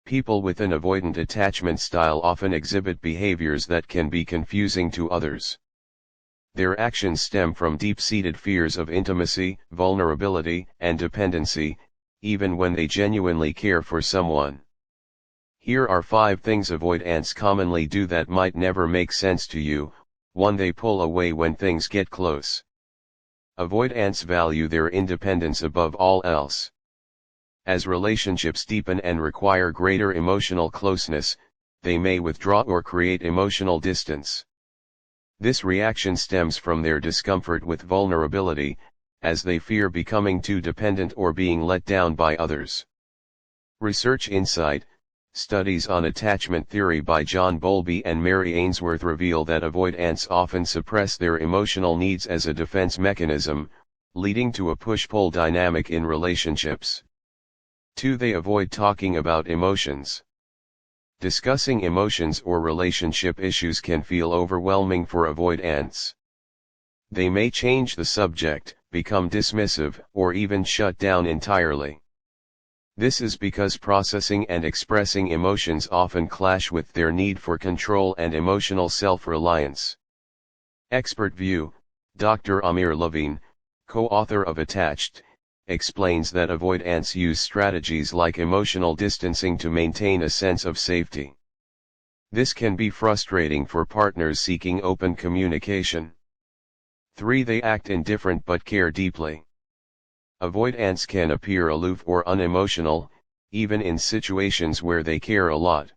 People with an avoidant attachment style often exhibit behaviors that can be confusing to others. Their actions stem from deep-seated fears of intimacy, vulnerability, and dependency, even when they genuinely care for someone. Here are 5 things avoidants commonly do that might never make sense to you. 1. They pull away when things get close. Avoidants value their independence above all else. As relationships deepen and require greater emotional closeness, they may withdraw or create emotional distance. This reaction stems from their discomfort with vulnerability, as they fear becoming too dependent or being let down by others. Research Insight, studies on attachment theory by John Bowlby and Mary Ainsworth reveal that avoidants often suppress their emotional needs as a defense mechanism, leading to a push-pull dynamic in relationships. 2. They avoid talking about emotions. Discussing emotions or relationship issues can feel overwhelming for avoidants. They may change the subject, become dismissive, or even shut down entirely. This is because processing and expressing emotions often clash with their need for control and emotional self-reliance. Expert View, Dr. Amir Levine, co-author of Attached, explains that avoidants use strategies like emotional distancing to maintain a sense of safety. This can be frustrating for partners seeking open communication. 3. They act indifferent but care deeply. Avoidants can appear aloof or unemotional, even in situations where they care a lot.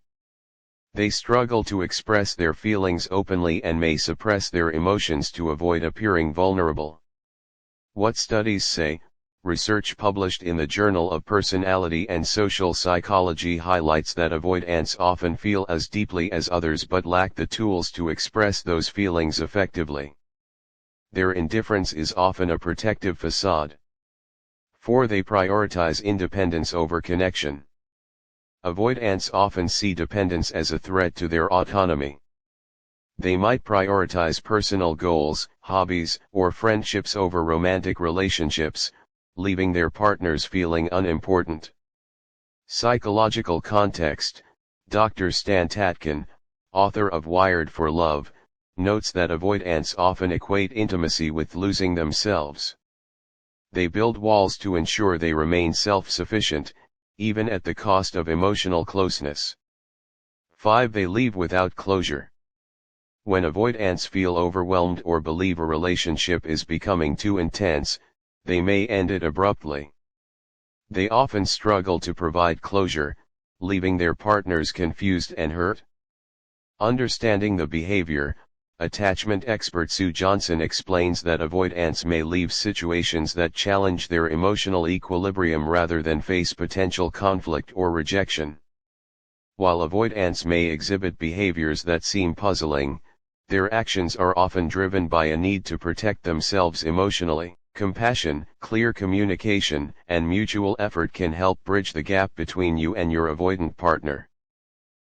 They struggle to express their feelings openly and may suppress their emotions to avoid appearing vulnerable. What studies say? Research published in the Journal of Personality and Social Psychology highlights that avoidants often feel as deeply as others but lack the tools to express those feelings effectively. Their indifference is often a protective facade. 4. They prioritize independence over connection. Avoidants often see dependence as a threat to their autonomy. They might prioritize personal goals, hobbies, or friendships over romantic relationships, leaving their partners feeling unimportant. Psychological context. Dr. Stan Tatkin, author of Wired for Love, notes that avoidants often equate intimacy with losing themselves. They build walls to ensure they remain self-sufficient, even at the cost of emotional closeness. 5. They leave without closure. When avoidants feel overwhelmed or believe a relationship is becoming too intense, they may end it abruptly. They often struggle to provide closure, leaving their partners confused and hurt. Understanding the behavior, attachment expert Sue Johnson explains that avoidants may leave situations that challenge their emotional equilibrium rather than face potential conflict or rejection. While avoidants may exhibit behaviors that seem puzzling, their actions are often driven by a need to protect themselves emotionally. Compassion, clear communication, and mutual effort can help bridge the gap between you and your avoidant partner.